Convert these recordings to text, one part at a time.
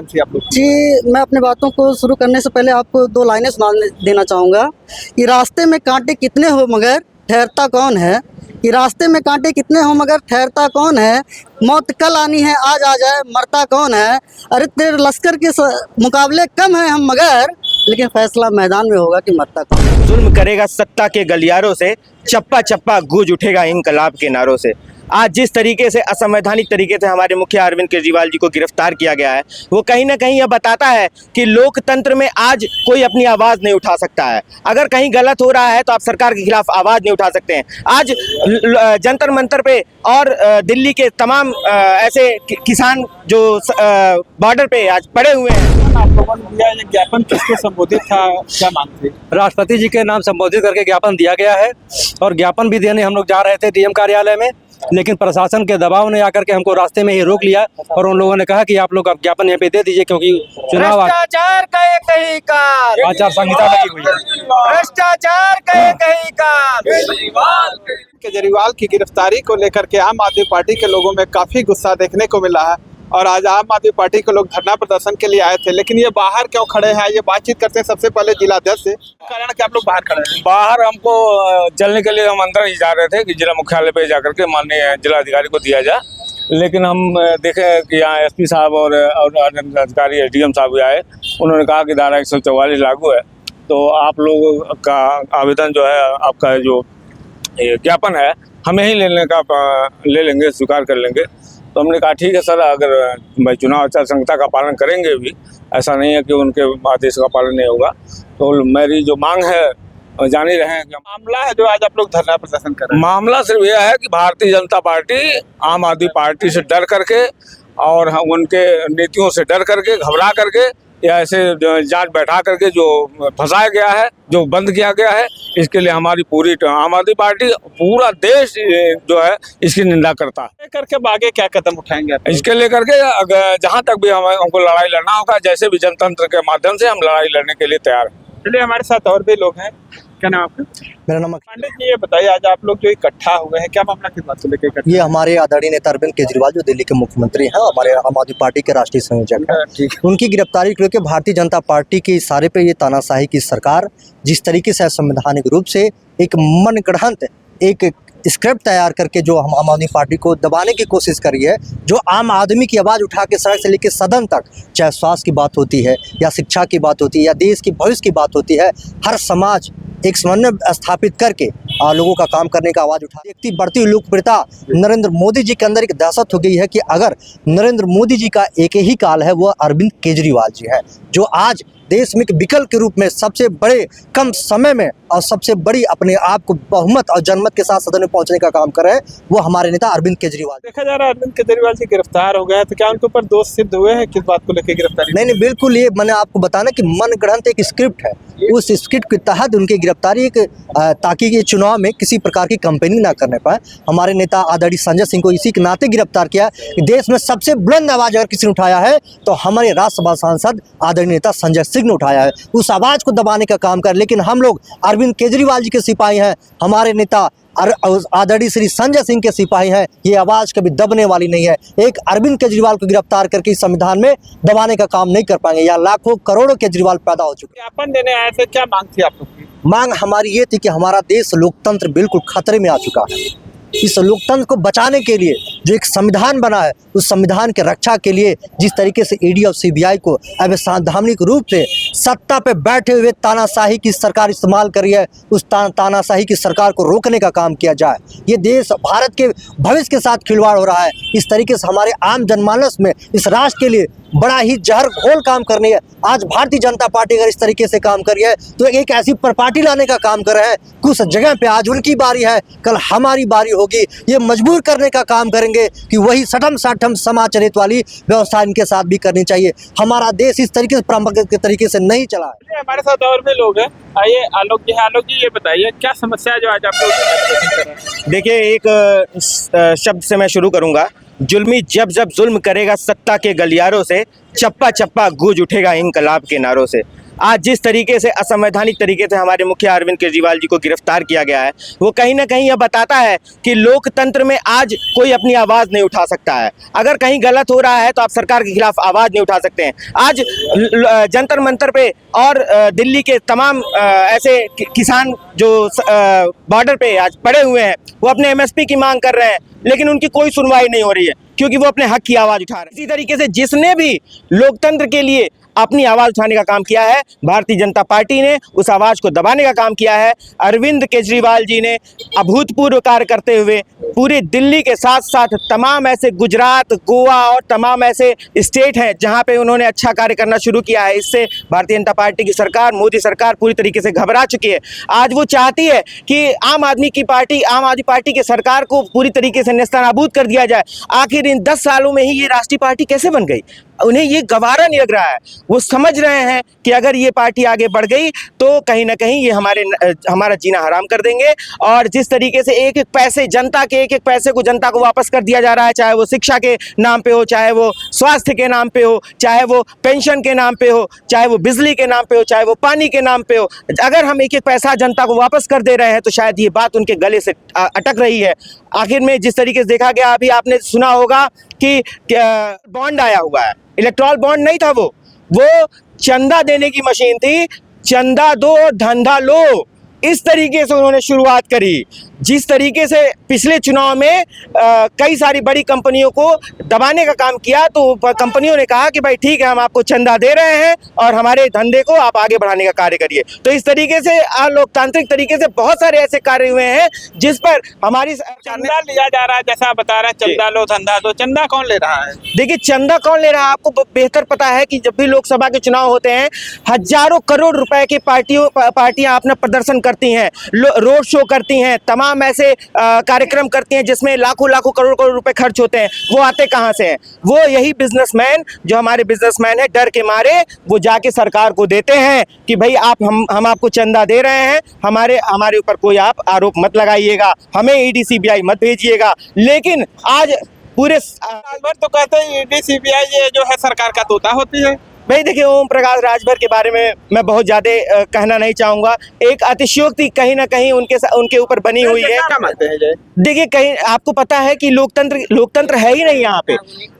थी आप लोग की? जी, मैं अपनी बातों को शुरू करने से पहले आपको 2 लाइनें सुना देना चाहूँगा कि रास्ते में कांटे कितने हो मगर ठहरता कौन है, कि रास्ते में कांटे कितने हो मगर ठहरता कौन है, मौत कल आनी है आज आ जाए मरता कौन है, अरे तेरे लश्कर के मुकाबले कम है हम मगर, लेकिन फैसला मैदान में होगा कि मरता कौन है। जुल्म करेगा सत्ता के गलियारों से, चप्पा चप्पा गूंज उठेगा इंकलाब के नारों से। आज जिस तरीके से असंवैधानिक तरीके से हमारे मुखिया अरविंद केजरीवाल जी को गिरफ्तार किया गया है, वो कहीं ना कहीं यह बताता है कि लोकतंत्र में आज कोई अपनी आवाज़ नहीं उठा सकता है। अगर कहीं गलत हो रहा है तो आप सरकार के खिलाफ आवाज़ नहीं उठा सकते हैं। आज जंतर मंतर पे और दिल्ली के तमाम ऐसे किसान जो बॉर्डर पे आज पड़े हुए हैं। आप लोगों ने दिया ये ज्ञापन किसको संबोधित था, क्या मांग थी? राष्ट्रपति जी के नाम संबोधित करके ज्ञापन दिया गया है और ज्ञापन भी देने हम लोग जा रहे थे डीएम कार्यालय में, लेकिन प्रशासन के दबाव ने आकर के हमको रास्ते में ही रोक लिया और उन लोगों ने कहा कि आप लोग अब ज्ञापन यहाँ पे दे दीजिए क्योंकि चुनाव भ्रष्टाचार का एक ही काल, आचार संहिता लगी हुई है। भ्रष्टाचार का एक ही काल। केजरीवाल की गिरफ्तारी को लेकर के आम आदमी पार्टी के लोगों में काफी गुस्सा देखने को मिला है और आज आम आदमी पार्टी के लोग धरना प्रदर्शन के लिए आए थे, लेकिन ये बाहर क्यों खड़े हैं, ये बातचीत करते हैं सबसे पहले जिलाध्यक्ष से। कारण कि आप लोग बाहर खड़े हैं? बाहर हमको चलने के लिए हम अंदर ही जा रहे थे कि जिला मुख्यालय पे जाकर के माननीय जिला अधिकारी को दिया जाए, लेकिन हम देखे कि यहाँ एसपी साहब और अधिकारी एसडीएम साहब भी आए। उन्होंने कहा कि धारा 144 लागू है, तो आप लोगों का आवेदन जो है, आपका जो ज्ञापन है हम यहीं ले लेंगे, स्वीकार कर लेंगे। तो हमने कहा ठीक है सर, अगर भाई चुनाव आचार संहिता का पालन करेंगे भी, ऐसा नहीं है कि उनके आदेश का पालन नहीं होगा। तो मेरी जो मांग है जान ही रहे हैं कि मामला है जो आज आप लोग धरना प्रदर्शन कर रहे हैं। मामला सिर्फ यह है कि भारतीय जनता पार्टी आम आदमी पार्टी से डर करके और हम उनके नीतियों से डर करके, घबरा करके या ऐसे जांच बैठा करके जो फंसाया गया है, जो बंद किया गया है, इसके लिए हमारी पूरी आम आदमी पार्टी, पूरा देश जो है इसकी निंदा करता है। करके अब आगे क्या कदम उठाएंगे आप? इसके लेकर के जहां तक भी हमको लड़ाई लड़ना होगा, जैसे भी जनतंत्र के माध्यम से हम लड़ाई लड़ने के लिए तैयार हैं। चलिए, हमारे साथ और भी लोग हैं। क्या नाम आपका? मेरा नाम पंडित जी, ये बताइए आज आप लोग जो इकट्ठा हुए हैं, क्या मामला किस बात को लेकर इकट्ठा? ये हमारे आदरणीय नेता अरविंद केजरीवाल जो दिल्ली के मुख्यमंत्री हैं, हमारे आम आदमी पार्टी के राष्ट्रीय संयोजक हैं, ठीक है। उनकी गिरफ्तारी को लेकर भारतीय जनता पार्टी के इशारे पे ये तानाशाही की सरकार जिस तरीके से संवैधानिक रूप से एक मनगढ़ंत एक स्क्रिप्ट तैयार करके जो हम आम आदमी पार्टी को दबाने की कोशिश करी है, जो आम आदमी की आवाज़ उठा के सड़क से लेकर सदन तक, चाहे स्वास्थ्य की बात होती है या शिक्षा की बात होती है या देश की भविष्य की बात होती है, हर समाज एक समन्वय स्थापित करके लोगों का काम करने का आवाज़ उठा। देखती बढ़ती हुई लोकप्रियता नरेंद्र मोदी जी के अंदर एक दहशत हो गई है कि अगर नरेंद्र मोदी जी का एक ही काल है, वो अरविंद केजरीवाल जी है, जो आज देश में एक विकल्प के रूप में सबसे बड़े कम समय में और सबसे बड़ी अपने आप को बहुमत और जनमत के साथ सदन में पहुंचने का काम कर रहे हैं, वो हमारे नेता अरविंद केजरीवाल। देखा जा रहा है अरविंद केजरीवाल जी गिरफ्तार हो गए हैं, तो क्या उनके ऊपर दोष सिद्ध हुए हैं? किस बात को लेकर गिरफ्तारी? नहीं, बिल्कुल, ये मैंने आपको बताना कि मनगढ़ंत एक स्क्रिप्ट है, उस स्क्रिप्ट के तहत उनकी गिरफ्तारी एक ताकि ये चुनाव में किसी प्रकार की कंपेनिंग ना करने पाए। हमारे नेता आदरणीय संजय सिंह को इसी के नाते गिरफ्तार किया कि देश में सबसे बुलंद आवाज़ अगर किसी ने उठाया है तो हमारे राज्यसभा सांसद आदरणीय नेता संजय सिंह ने उठाया है, उस आवाज़ को दबाने का काम कर। लेकिन हम लोग अरविंद केजरीवाल जी के सिपाही हैं, हमारे नेता आदरणीय श्री संजय सिंह के सिपाही हैं, ये आवाज़ कभी दबने वाली नहीं है। एक अरविंद केजरीवाल को गिरफ्तार करके इस संविधान में दबाने का काम नहीं कर पाएंगे। यहाँ लाखों करोड़ों केजरीवाल पैदा हो चुके हैं। ज्ञापन देने आए थे, क्या मांग थी आप लोग की? मांग हमारी ये थी कि हमारा देश लोकतंत्र बिल्कुल खतरे में आ चुका है। इस लोकतंत्र को बचाने के लिए जो एक संविधान बना है, उस संविधान के रक्षा के लिए जिस तरीके से ईडी और सीबीआई को अवैधानिक रूप से सत्ता पे बैठे हुए तानाशाही की सरकार इस्तेमाल करी है, उस तानाशाही की सरकार को रोकने का काम किया जाए। ये देश भारत के भविष्य के साथ खिलवाड़ हो रहा है। इस तरीके से हमारे आम जनमानस में इस राष्ट्र के लिए बड़ा ही जहर घोल काम करनी है। आज भारतीय जनता पार्टी अगर इस तरीके से काम कर रही है तो एक ऐसी प्रपार्टी लाने का काम कर रहे हैं, कुछ जगह पे आज उनकी बारी है, कल हमारी बारी होगी। ये मजबूर करने का काम करेंगे कि वही सठम साठम समाचरित वाली व्यवस्था इनके साथ भी करनी चाहिए। हमारा देश इस तरीके से परंपरागत के तरीके से नहीं चला है। हमारे साथ और भी लोग हैं। आइए आलोक जी, ये बताइए क्या समस्या है जो आज आप लोग? देखिए, एक शब्द से मैं शुरू करूंगा। जुल्मी जब जब जुल्म करेगा सत्ता के गलियारों से, चप्पा चप्पा गूंज उठेगा इंकलाब के नारों से। आज जिस तरीके से असंवैधानिक तरीके से हमारे मुखिया अरविंद केजरीवाल जी को गिरफ्तार किया गया है, वो कहीं ना कहीं यह बताता है कि लोकतंत्र में आज कोई अपनी आवाज़ नहीं उठा सकता है। अगर कहीं गलत हो रहा है तो आप सरकार के खिलाफ आवाज़ नहीं उठा सकते हैं। आज जंतर मंतर पे और दिल्ली के तमाम ऐसे किसान जो बॉर्डर पे आज पड़े हुए हैं, वो अपने MSP की मांग कर रहे हैं, लेकिन उनकी कोई सुनवाई नहीं हो रही है क्योंकि वो अपने हक की आवाज़ उठा रहे हैं। इसी तरीके से जिसने भी लोकतंत्र के लिए अपनी आवाज़ उठाने का काम किया है, भारतीय जनता पार्टी ने उस आवाज़ को दबाने का काम किया है। अरविंद केजरीवाल जी ने अभूतपूर्व कार्य करते हुए पूरे दिल्ली के साथ साथ तमाम ऐसे गुजरात, गोवा और तमाम ऐसे स्टेट हैं जहां पे उन्होंने अच्छा कार्य करना शुरू किया है। इससे भारतीय जनता पार्टी की सरकार, मोदी सरकार पूरी तरीके से घबरा चुकी है। आज वो चाहती है कि आम आदमी पार्टी की सरकार को पूरी तरीके से नेस्तनाबूद कर दिया जाए। आखिर इन 10 सालों में ही ये राष्ट्रीय पार्टी कैसे बन गई? उन्हें ये गवारा नहीं लग रहा है। वो समझ रहे हैं कि अगर ये पार्टी आगे बढ़ गई तो कहीं ना कहीं ये हमारा जीना हराम कर देंगे। और जिस तरीके से एक एक पैसे को जनता को वापस कर दिया जा रहा है, चाहे वो शिक्षा के नाम पे हो, चाहे वो स्वास्थ्य के नाम पे हो, चाहे वो पेंशन के नाम पे हो, चाहे वो बिजली के नाम पे हो, चाहे वो पानी के नाम पे हो, अगर हम एक एक पैसा जनता को वापस कर दे रहे हैं तो शायद ये बात उनके गले से अटक रही है। आखिर में जिस तरीके से देखा गया, अभी आपने सुना होगा कि बॉन्ड आया हुआ है। इलेक्ट्रॉल बॉन्ड नहीं था, वो चंदा देने की मशीन थी। चंदा दो धंधा लो, इस तरीके से उन्होंने शुरुआत करी। जिस तरीके से पिछले चुनाव में कई सारी बड़ी कंपनियों को दबाने का काम किया, तो कंपनियों ने कहा कि भाई ठीक है, हम आपको चंदा दे रहे हैं और हमारे धंधे को आप आगे बढ़ाने का कार्य करिए। तो इस तरीके से लोकतांत्रिक तरीके से बहुत सारे ऐसे कार्य हुए हैं जिस पर हमारी चंदा लिया जा रहा है, जैसा आप बता रहे हैं, चंदा लो धंधा दो। चंदा कौन ले रहा है? देखिए, चंदा कौन ले रहा है आपको बेहतर पता है कि जब भी लोकसभा के चुनाव होते हैं, हजारों करोड़ रुपए की पार्टियां अपना प्रदर्शन करती हैं, रोड शो करती हैं, तमाम ऐसे कार्यक्रम करती हैं जिसमें लाखों करोड़ रुपए खर्च होते हैं। वो आते कहां से हैं? वो यही बिजनेसमैन, जो हमारे बिजनेसमैन है, डर के मारे वो जाके सरकार को देते हैं कि भाई हम आपको चंदा दे रहे हैं, हमारे ऊपर कोई आप आरोप मत लगाइएगा, हमें ईडी सीबीआई मत भेजिएगा। लेकिन आज पूरे तो कहते हैं ईडी सीबीआई ये जो है सरकार का तोता होती है। भाई देखिए, ओम प्रकाश राजभर के बारे में मैं बहुत ज़्यादा कहना नहीं चाहूँगा। एक अतिशयोक्ति कहीं ना कहीं उनके ऊपर बनी हुई है। क्या मानते हैं ये? देखिए, कहीं आपको पता है कि लोकतंत्र है ही नहीं यहाँ पे।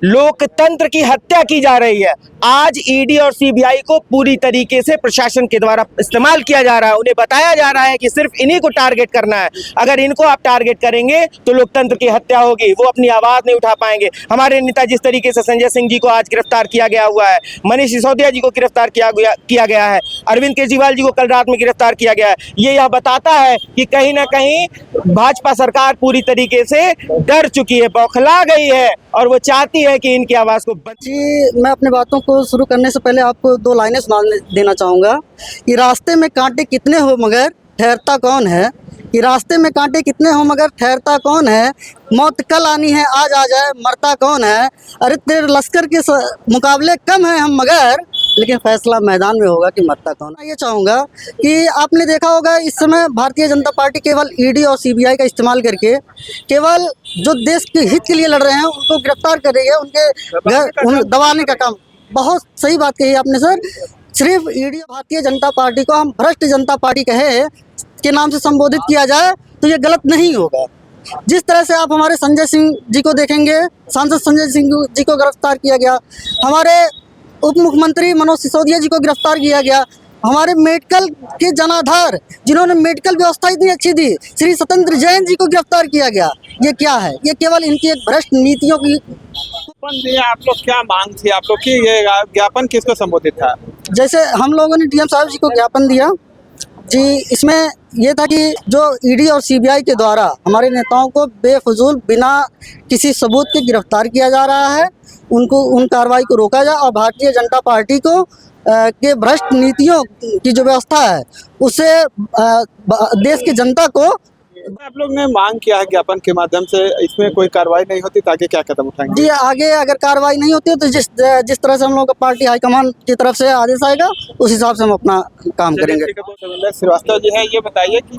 लोकतंत्र की हत्या की जा रही है। आज ईडी और सीबीआई को पूरी तरीके से प्रशासन के द्वारा इस्तेमाल किया जा रहा है। उन्हें बताया जा रहा है कि सिर्फ इन्हीं को टारगेट करना है। अगर इनको आप टारगेट करेंगे तो लोकतंत्र की हत्या होगी, वो अपनी आवाज़ नहीं उठा पाएंगे। हमारे नेता जिस तरीके से संजय सिंह जी को आज गिरफ्तार किया गया हुआ है, मनीष सिसोदिया जी को गिरफ्तार किया गया है, अरविंद केजरीवाल जी को कल रात में गिरफ्तार किया गया है, यह बताता है कि कहीं ना कहीं भाजपा सरकार पूरी तरीके से डर चुकी है, बौखला गई है और वो चाहती है कि इनकी आवाज़ को जी, मैं अपनी बातों को शुरू करने से पहले आपको 2 लाइनें सुना देना चाहूँगा कि रास्ते में कांटे कितने हो मगर ठहरता कौन है। कि रास्ते में कांटे कितने हो मगर ठहरता कौन है। मौत कल आनी है, आज आ जाए, मरता कौन है। अरे तेरे लश्कर के मुकाबले कम है हम मगर, लेकिन फैसला मैदान में होगा कि मरता कौन है। ये चाहूँगा कि आपने देखा होगा इस समय भारतीय जनता पार्टी केवल ईडी और सीबीआई का इस्तेमाल करके केवल जो देश के हित के लिए लड़ रहे हैं उनको गिरफ्तार कर रही है, उनके घर दबाने का काम। बहुत सही बात कही आपने सर। सिर्फ ईडी भारतीय जनता पार्टी को हम भ्रष्ट जनता पार्टी कहे के नाम से संबोधित किया जाए तो ये गलत नहीं होगा। जिस तरह से आप हमारे संजय सिंह जी को देखेंगे, सांसद संजय सिंह जी को गिरफ्तार किया गया, हमारे उप मुख्यमंत्री मनोज सिसोदिया जी को गिरफ्तार किया गया, हमारे मेडिकल के जनाधार जिन्होंने मेडिकल व्यवस्था इतनी अच्छी दी, श्री सत्येंद्र जैन जी को गिरफ्तार किया गया। ये क्या है? ये केवल इनकी एक भ्रष्ट नीतियों की। आप लोग क्या मांग थी आप लोग की? ये ज्ञापन किसको संबोधित था? जैसे हम लोगों ने डीएम साहब जी को ज्ञापन दिया जी, इसमें यह था कि जो ईडी और सीबीआई के द्वारा हमारे नेताओं को बेफजूल बिना किसी सबूत के गिरफ्तार किया जा रहा है, उन कार्रवाई को रोका जाए और भारतीय जनता पार्टी को के भ्रष्ट नीतियों की जो व्यवस्था है उससे देश की जनता को। आप लोग ने मांग किया है ज्ञापन के माध्यम से, इसमें कोई कार्रवाई नहीं होती तो आगे क्या कदम उठाएंगे? जी, आगे अगर कार्रवाई नहीं होती है तो जिस तरह से हम लोग का पार्टी हाईकमान की तरफ से आदेश आएगा उस हिसाब से हम अपना काम करेंगे। श्रीवास्तव जी है, ये बताइए कि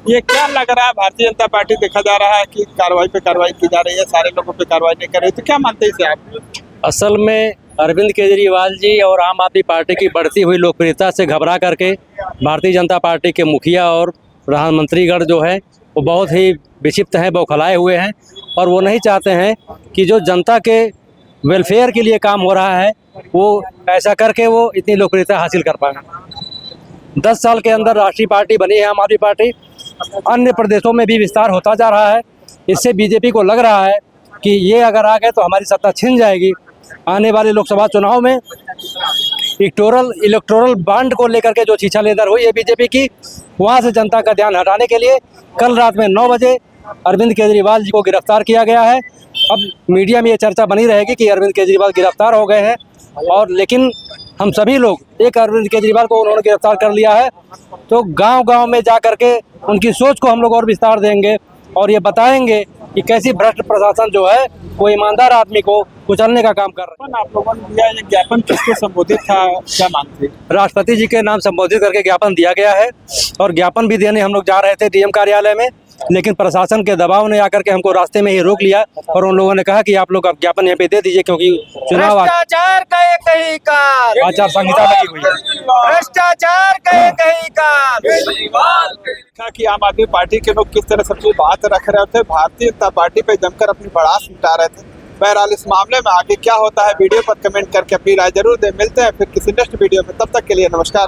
ये क्या लग रहा है, भारतीय जनता पार्टी देखा जा रहा है कि कार्रवाई पे कार्रवाई की जा रही है, सारे लोगों पे कार्रवाई नहीं कर रही, तो क्या मानते हैं इसे आप? असल में अरविंद केजरीवाल जी और आम आदमी पार्टी की बढ़ती हुई लोकप्रियता से घबरा करके भारतीय जनता पार्टी के मुखिया और प्रधानमंत्रीगण जो है वो बहुत ही विक्षिप्त हैं, बौखलाए हुए हैं और वो नहीं चाहते हैं कि जो जनता के वेलफेयर के लिए काम हो रहा है वो ऐसा करके वो इतनी लोकप्रियता हासिल कर पाए। 10 साल के अंदर राष्ट्रीय पार्टी बनी है आम आदमी पार्टी, अन्य प्रदेशों में भी विस्तार होता जा रहा है। इससे बीजेपी को लग रहा है कि ये अगर आ गए तो हमारी सत्ता छिन जाएगी। आने वाले लोकसभा चुनाव में इलेक्टोरल बॉन्ड को लेकर के जो छीछालेदर हुई है बीजेपी की, वहाँ से जनता का ध्यान हटाने के लिए कल रात में 9 बजे अरविंद केजरीवाल जी को गिरफ्तार किया गया है। अब मीडिया में ये चर्चा बनी रहेगी कि अरविंद केजरीवाल गिरफ्तार हो गए हैं, और लेकिन हम सभी लोग एक अरविंद केजरीवाल को उन्होंने गिरफ्तार कर लिया है तो गांव-गांव में जा करके उनकी सोच को हम लोग और विस्तार देंगे और ये बताएंगे कि कैसी भ्रष्ट प्रशासन जो है वो ईमानदार आदमी को कुचलने का काम कर रहा है। आप लोगों ने दिया ये ज्ञापन किसको संबोधित था, क्या मांग थी? राष्ट्रपति जी के नाम संबोधित करके ज्ञापन दिया गया है और ज्ञापन भी देने हम लोग जा रहे थे डीएम कार्यालय में, लेकिन प्रशासन के दबाव ने आकर के हमको रास्ते में ही रोक लिया और उन लोगों ने कहा कि आप लोग अब ज्ञापन यहाँ पे दे दीजिए क्योंकि चुनाव भ्रष्टाचार कहीं का आचार संहिता लगी हुई है। भ्रष्टाचार कहीं का देखा कि आम आदमी पार्टी के लोग किस तरह से अपनी बात रख रहे थे, भारतीय जनता पार्टी पे जमकर अपनी भड़ास मिटा रहे थे। बहरहाल इस मामले में आगे क्या होता है वीडियो पर कमेंट करके अपनी राय जरूर दें। मिलते हैं फिर किसी नेक्स्ट वीडियो में, तब तक के लिए नमस्कार।